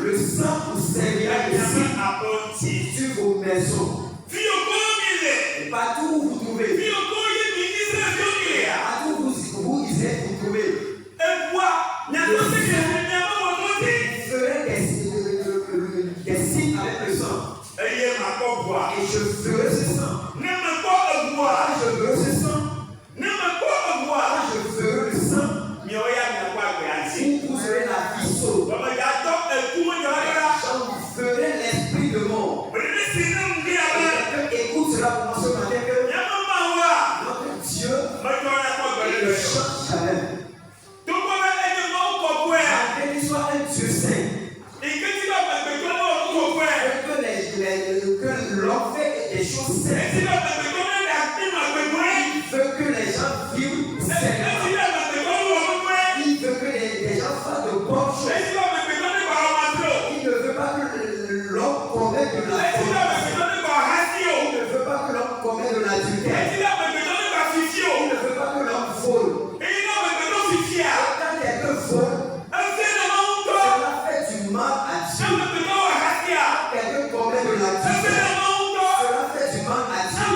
Le sang vous servira ici sur vos maisons. Et partout où vous trouvez. Partout où vous irez vous trouver. Vous ferez des signes avec le sang. Et je ferai ce sang. Je ferai ce sang. Je ferai le sang. Vous aurez la vie sauve. Je ferai l'esprit de mort. Écoute cela pour moi ce matin que notre Dieu ne change jamais. Malgré qu'il soit un Dieu saint. Que l'homme fait des choses saines. Il veut que les gens vivent sainement. Il veut que les gens fassent de bonnes choses. Il ne veut pas que l'homme commette de la faute. Il ne veut pas que l'homme commette de l'adultère. Il ne veut pas que l'homme vole. Quand quelqu'un vole, cela fait du mal à Dieu. Quand quelqu'un commet de l'adultère, cela fait du mal à Dieu.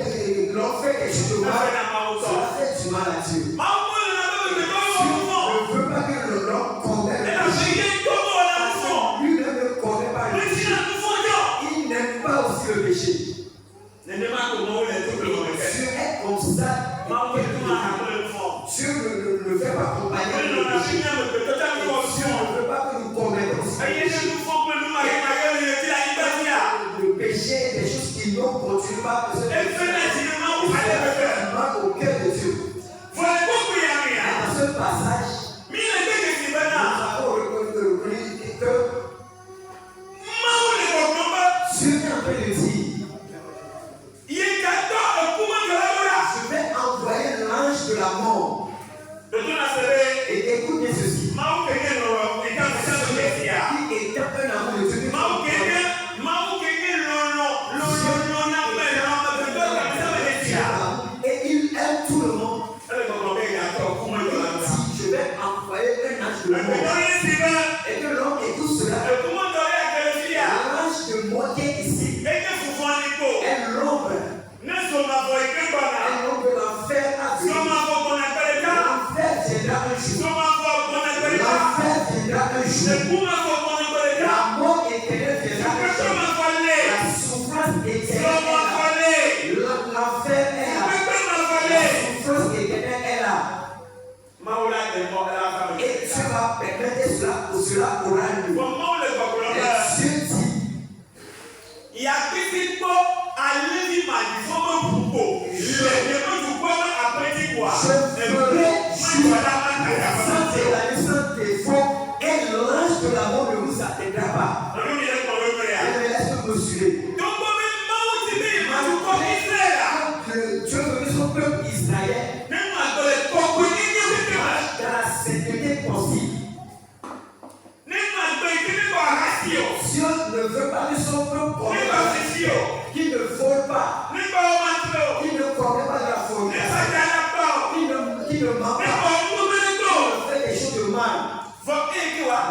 Quand l'homme fait quelque chose de mal, cela fait du mal à Dieu. Dieu ne veut pas que l'homme commette le péché. Lui-même ne commet pas le péché. Il n'aime pas aussi le péché. Dieu est comme ça. Dieu ne le fait pas accompagner le péché. Dieu ne veut pas que nous commettons aussi le péché. Le péché est des choses qui n'ont produit pas besoin de faire mal au cœur de Dieu. Dans ce passage, nous avons reconnu que Dieu est en train de dire, je vais envoyer l'ange de la mort. Et écoute bien ceci. Qui est un amour de Dieu. Et il aime tout le monde. Je vais envoyer un ange de la mort. Et que l'homme écoute cela. L'ange de mort qui est ici est l'ombre. L'ombre de l'enfer a vu. L'enfer viendra un jour. L'enfer viendra un jour. La mort éternelle viendra un jour. La souffrance éternelle est là. L'enfer est là. La souffrance éternelle est là. Et tu vas permettre cela aura lieu. Et Dieu dit, et l'ange de la mort ne vous atteindra pas. Laisse-moi mesurer. Dieu veut son peuple Israël dans la sainteté possible. Dieu ne veut pas que son peuple qui ne vole pas, qui ne commet pas de la faute, qui ne ment pas, qui ne fait des choses de mal.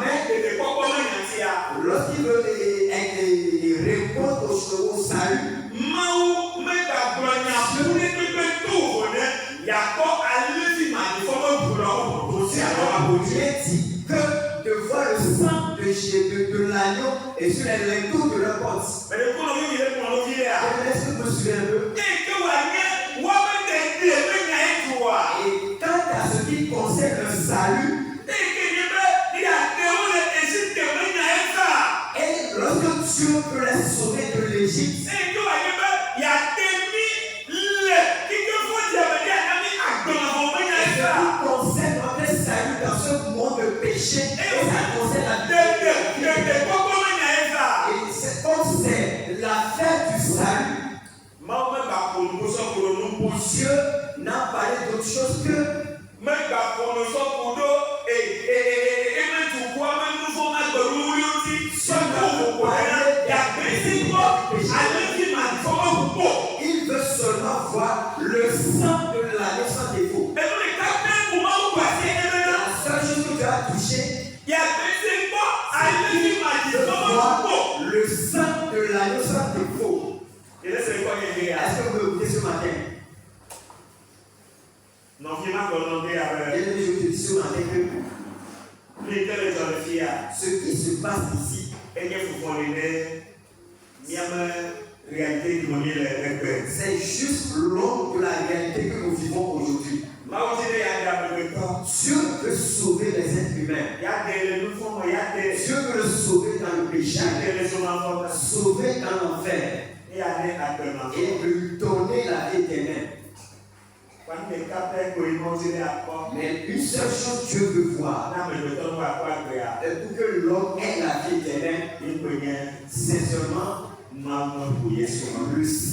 Mais lorsqu'il veut répondre au salut, Dieu dit que de voir le sang de l'agneau et sur les linteaux de leur porte. Laisse-moi me souvenir un peu. Et quant à ce qui concerne le salut, et lorsque Dieu peut les sauver de l'Égypte, concerne notre salut dans ce monde de péché, et ça concerne la et c'est comme c'est l'affaire du salut. Dieu n'a parlé d'autre chose que je te dis ce matin que ce qui se passe ici, c'est juste l'ombre de la réalité que nous vivons aujourd'hui. Dieu veut sauver les êtres humains. Dieu veut le sauver dans le péché, sauver dans l'enfer et lui donner la vie éternelle. Mais une seule chose Dieu veut voir, pour que l'homme ait la vie éternelle, c'est seulement le sang